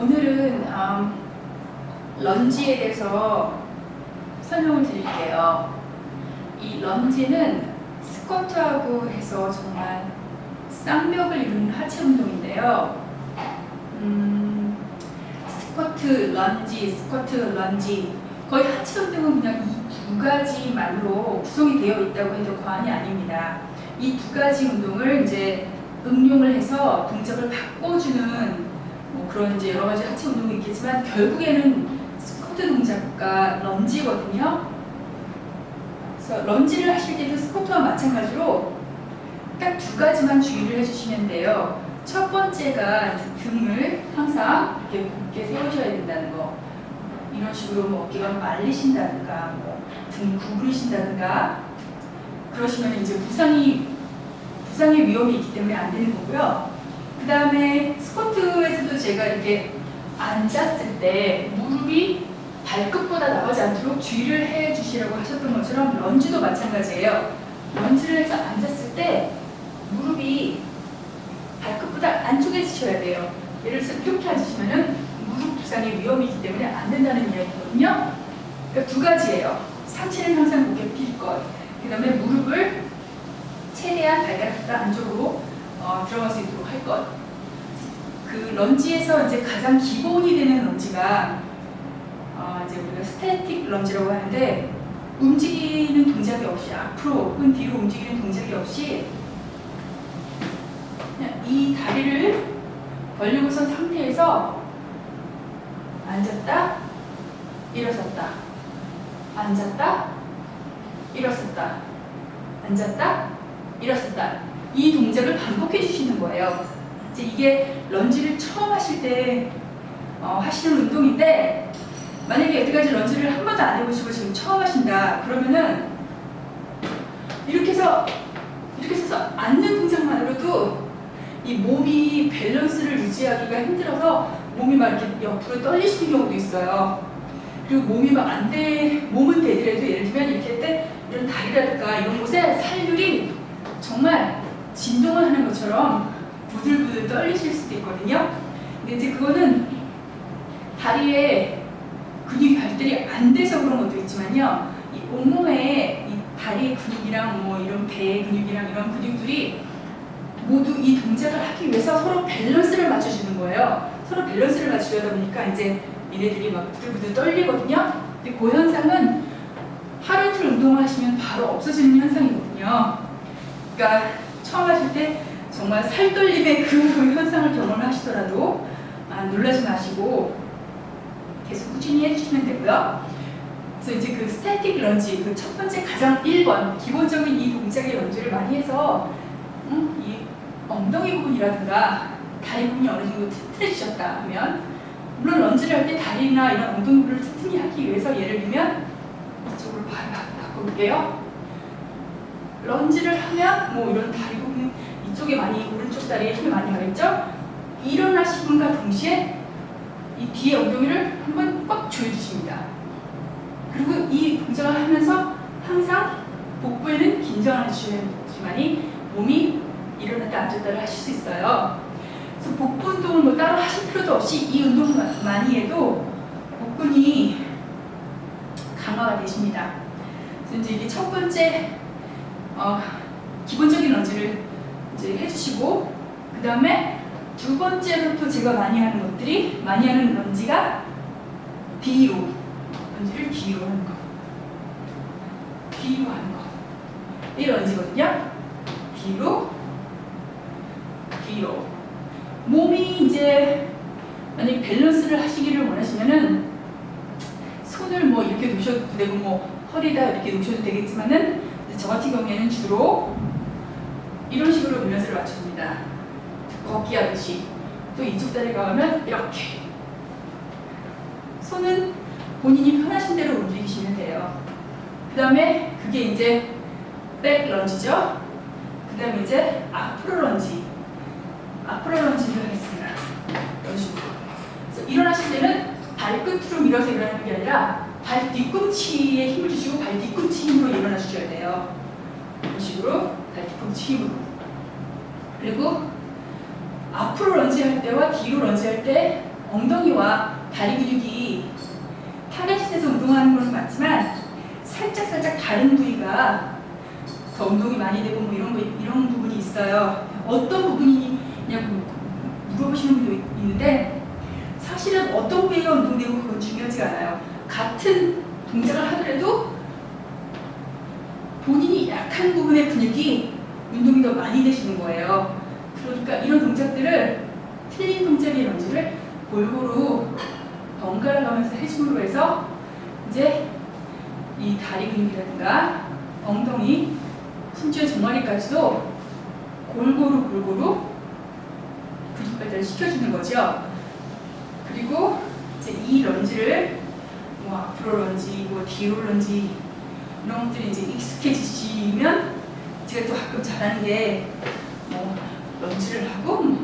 오늘은 런지에 대해서 설명을 드릴게요. 이 런지는 스쿼트하고 해서 정말 쌍벽을 이루는 하체 운동인데요. 스쿼트, 런지 거의 하체 운동은 그냥 이 두 가지만으로 구성이 되어 있다고 해도 과언이 아닙니다. 이 두 가지 운동을 이제 응용을 해서 동작을 바꿔주는 그런 이제 여러 가지 하체 운동이 있겠지만 결국에는 스쿼트 동작과 런지거든요. 그래서 런지를 하실 때도 스쿼트와 마찬가지로 딱 두 가지만 주의를 해주시면 돼요. 첫 번째가 이제 등을 항상 이렇게 곧게 세우셔야 된다는 거. 이런 식으로 뭐 어깨가 말리신다든가, 등 구부리신다든가, 그러시면 이제 부상의 위험이 있기 때문에 안 되는 거고요. 그 다음에 스쿼트에서도 제가 이렇게 앉았을 때 무릎이 발끝보다 나가지 않도록 주의를 해 주시라고 하셨던 것처럼 런지도 마찬가지예요. 런지를 해서 앉았을 때 무릎이 발끝보다 안쪽에 있으셔야 돼요. 예를 들어서 이렇게 앉으시면은 무릎 부상의 위험이 있기 때문에 안 된다는 이야기거든요. 그러니까 두 가지예요. 상체는 항상 고개 필 것. 그 다음에 무릎을 최대한 발가락보다 안쪽으로 들어갈 수 있도록 할 것. 그 런지에서 이제 가장 기본이 되는 런지가 이제 우리가 스태틱 런지라고 하는데 움직이는 동작이 없이 앞으로 혹은 뒤로 움직이는 동작이 없이 그냥 이 다리를 벌리고 선 상태에서 앉았다, 일어섰다, 앉았다, 일어섰다, 앉았다, 일어섰다. 이 동작을 반복해 주시는 거예요. 이제 이게 런지를 처음 하실 때 하시는 운동인데 만약에 여태까지 런지를 한 번도 안 해보시고 지금 처음 하신다 그러면은 이렇게 해서 앉는 동작만으로도 이 몸이 밸런스를 유지하기가 힘들어서 몸이 막 이렇게 옆으로 떨리시는 경우도 있어요. 그리고 몸이 막 몸은 되더라도 예를 들면 이렇게 할 때 이런 다리라든가 이런 곳에 살들이 정말 진동을 하는 것처럼 부들부들 떨리실 수도 있거든요. 근데 이제 그거는 다리에 근육이 발달이 안 돼서 그런 것도 있지만요. 이 온몸에 이 다리 근육이랑 뭐 이런 배 근육이랑 이런 근육들이 모두 이 동작을 하기 위해서 서로 밸런스를 맞춰주는 거예요. 서로 밸런스를 맞추려다 보니까 이제 얘네들이 막 부들부들 떨리거든요. 근데 그 현상은 하루 이틀 운동을 하시면 바로 없어지는 현상이거든요. 그러니까 처음 하실 때 정말 살떨림의 그 현상을 경험을 하시더라도 놀라지 마시고 계속 꾸준히 해주시면 되고요. 그래서 이제 그 스태틱 런지, 그 첫 번째 가장 1번 기본적인 이 동작의 런지를 많이 해서 이 엉덩이 부분이라든가 다리 부분이 어느 정도 튼튼해지셨다 하면, 물론 런지를 할 때 다리나 이런 엉덩이 부분을 튼튼히 하기 위해서 예를 들면 이쪽으로 바꿔볼게요. 런지를 하면 뭐 이런 다리 부분 이쪽에 많이, 오른쪽 다리에 힘이 많이 가겠죠? 일어나신 분과 동시에 이 뒤에 엉덩이를 한번 꽉 조여주십니다. 그리고 이 동작을 하면서 항상 복부에는 긴장을 해주셔야지만이 몸이 일어났다 앉았다를 하실 수 있어요. 그래서 복부 운동을 뭐 따로 하실 필요도 없이 이 운동만이 해도 복근이 강화가 되십니다. 그래서 이제 이게 첫 번째 기본적인 런지를 이제 해주시고, 그 다음에 두 번째로 또 제가 많이 하는 런지가 뒤로, 런지를 뒤로 하는 거, 뒤로 하는 거, 이 런지거든요. 뒤로, 뒤로. 몸이 이제 만약 밸런스를 하시기를 원하시면은 손을 뭐 이렇게 놓으셔도 되고 뭐 허리다 이렇게 놓으셔도 되겠지만은 저 같은 경우에는 주로 이런 식으로 밸런스를 맞춰줍니다. 걷기 하듯이. 또 이쪽 다리가 가면 이렇게. 손은 본인이 편하신 대로 움직이시면 돼요. 그 다음에 그게 이제 백 런지죠. 그 다음에 이제 앞으로 런지를 하겠습니다. 이런 식으로. 그래서 일어나실 때는 발끝으로 밀어서 일어나는 게 아니라 발 뒤꿈치에 힘을 주시고 발 뒤꿈치 힘으로 일어나 주셔야 돼요. 이런 식으로 발 뒤꿈치 힘으로. 그리고 앞으로 런지할 때와 뒤로 런지할 때 엉덩이와 다리 근육이 타겟에서 운동하는 건 맞지만 살짝 다른 부위가 더 운동이 많이 되고 뭐 이런 부분이 있어요. 어떤 부분이냐고 물어보시는 분도 있는데 사실은 어떤 부위가 운동되고 그건 중요하지 않아요. 같은 동작을 하더라도 본인이 약한 부분의 근육이 운동이 더 많이 되시는 거예요. 그러니까 이런 동작들을 틀린 동작의 런지를 골고루 번갈아 가면서 해줌으로 해서 이제 이 다리 근육이라든가 엉덩이 심지어 종아리까지도 골고루 근육 발달을 시켜주는 거죠. 그리고 이제 이 런지를 뭐 앞으로 런지, 뭐 뒤로 런지 이런 것들이 이제 익숙해지시면 제가 또 가끔 잘하는 게 뭐 런지를 하고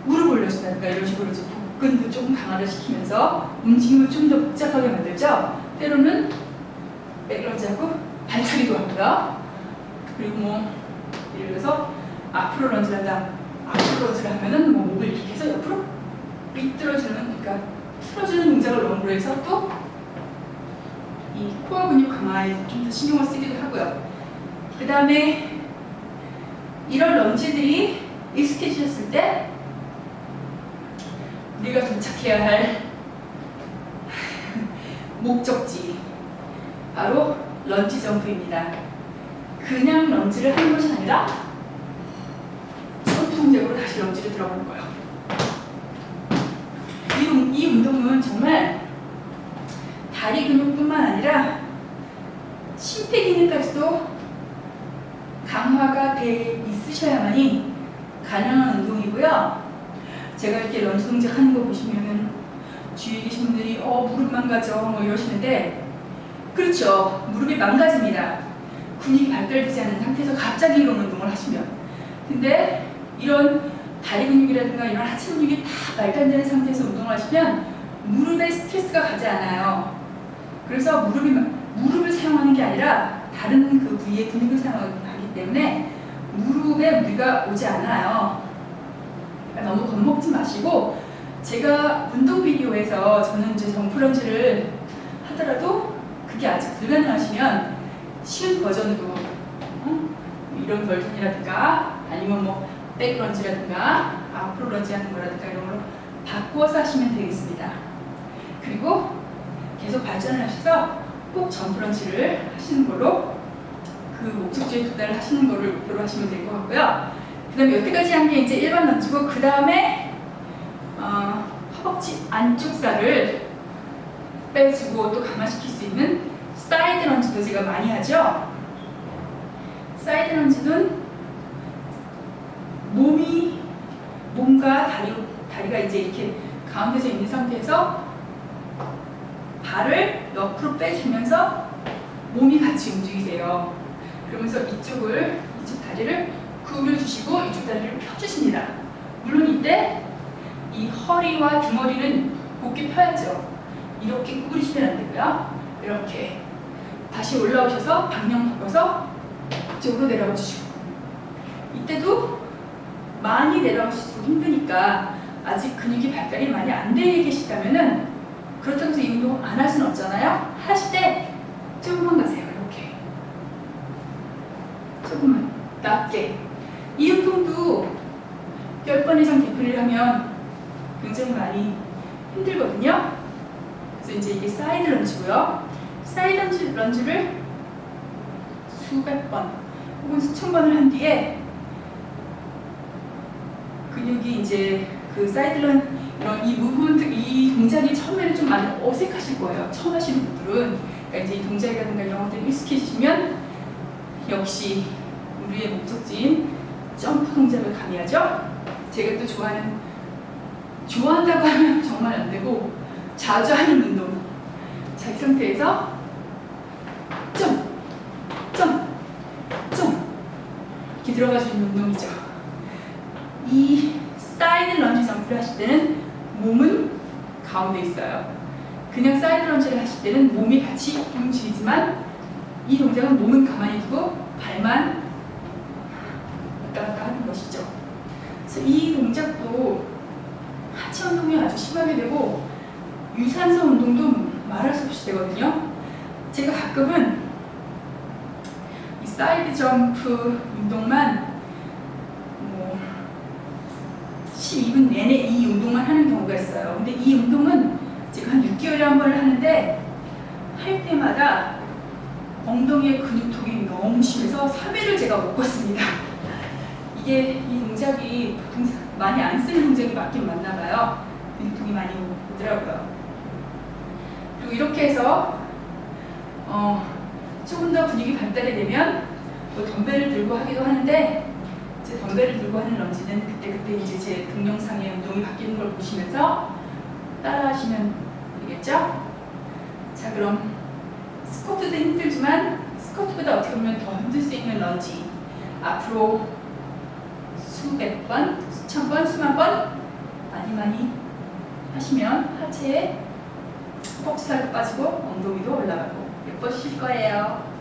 무릎 올려준다든가 이런 식으로 이제 복근도 조금 강화를 시키면서 움직임을 좀 더 복잡하게 만들죠. 때로는 백런지하고 발차기도 하고요. 그리고 뭐 예를 들어서 앞으로 런지를 한다. 앞으로 런지를 하면은 뭐 목을 이렇게 해서 옆으로 비틀어주는, 그러니까 틀어주는 동작을 런으로 해서 또 이 코어 근육 강화에 좀 더 신경을 쓰기도 하고요. 그 다음에 이런 런지들이 익숙해지셨을 때 우리가 도착해야 할 목적지 바로 런지 점프입니다. 그냥 런지를 하는 것이 아니라 점프 동작으로 다시 런지를 들어가는 거예요. 이 운동은 정말 다리 근육뿐만 아니라 심폐기능까지도 강화가 돼 있으셔야만이 가능한 운동이고요. 제가 이렇게 런지 동작 하는 거 보시면은 주위에 계신 분들이 무릎 망가져 뭐 이러시는데, 그렇죠. 무릎이 망가집니다. 근육이 발달되지 않은 상태에서 갑자기 이런 운동을 하시면. 근데 이런 다리 근육이라든가 이런 하체 근육이 다 발달되는 상태에서 운동을 하시면 무릎에 스트레스가 가지 않아요. 그래서 무릎을 사용하는 게 아니라 다른 그 부위의 근육을 사용하기 때문에 무릎에 무리가 오지 않아요. 그러니까 너무 겁먹지 마시고, 제가 운동 비디오에서 저는 이제 점프 런지를 하더라도 그게 아직 불가능하시면 쉬운 버전으로 이런 버전이라든가 아니면 뭐 백런지라든가 앞으로 런지 하는 거라든가 이런 걸로 바꾸어서 하시면 되겠습니다. 그리고 계속 발전을 하셔서 꼭 점프 런지를 하시는 걸로 그 목적지에 도달하시는 거를 목표로 하시면 될 것 같고요. 그 다음에 여태까지 한 게 이제 일반 런지고, 그 다음에 허벅지 안쪽 살을 빼주고 또 강화시킬 수 있는 사이드 런지도 제가 많이 하죠. 사이드 런지는 몸과 다리가 이제 이렇게 가운데서 있는 상태에서 발을 옆으로 빼주면서 몸이 같이 움직이세요. 그러면서 이쪽 다리를 구부려주시고 이쪽 다리를 펴주십니다. 물론 이때 이 허리와 등허리는 곧게 펴야죠. 이렇게 구부리시면 안 되고요. 이렇게 다시 올라오셔서 방향 바꿔서 이쪽으로 내려가 주시고, 이때도 많이 내려가시고 힘드니까 아직 근육이 발달이 많이 안 돼 계시다면은, 그렇다고 해서 이 운동 안 할 수는 없잖아요. 하실 때 조금만 가세요. 이렇게 조금만 낮게. 이 운동도 10번 이상 되풀이를 하면 굉장히 많이 힘들거든요. 그래서 이제 이게 사이드 런지고요. 사이드 런지를 수백 번 혹은 수천 번을 한 뒤에 근육이 이제 그 사이드 이런 이 무브먼트, 이 동작이 처음에는 좀 많이 어색하실 거예요. 처음 하시는 분들은. 그러니까 이제 이 동작이라든가 이런 것들이 익숙해지시면 역시 우리의 목적지인 점프 동작을 가미하죠. 제가 또 좋아한다고 하면 정말 안 되고 자주 하는 운동. 자기 상태에서 점 이렇게 들어가 주는 운동이죠. 이 사이드 런지 점프를 하실 때는 몸은 가운데 있어요. 그냥 사이드 런지를 하실 때는 몸이 같이 움직이지만 이 동작은 몸은 가만히 두고 발만 왔다 갔다 하는 것이죠. 그래서 이 동작도 하체 운동에 아주 아주 심하게 되고 유산소 운동도 말할 수 없이 되거든요. 제가 가끔은 이 사이드 점프 운동만 12분 내내 이 운동만 하는 경우가 있어요. 근데 이 운동은 제가 한 6개월에 한 번을 하는데 할 때마다 엉덩이의 근육통이 너무 심해서 3일을 제가 못 걷습니다. 이게 이 동작이 보통 많이 안 쓰는 동작이 맞긴 맞나 봐요. 근육통이 많이 오더라고요. 그리고 이렇게 해서 조금 더 근육이 발달이 되면 또 덤벨을 들고 하기도 하는데 제 덤벨을 들고 하는 런지는 그때 이제 제 동영상의 운동이 바뀌는 걸 보시면서 따라 하시면 되겠죠? 자, 그럼 스쿼트도 힘들지만 스쿼트보다 어떻게 보면 더 힘들 수 있는 런지 앞으로 수백 번, 수천 번, 수만 번 많이 하시면 하체에 퍽살도 빠지고 엉덩이도 올라가고 예뻐지실 거예요.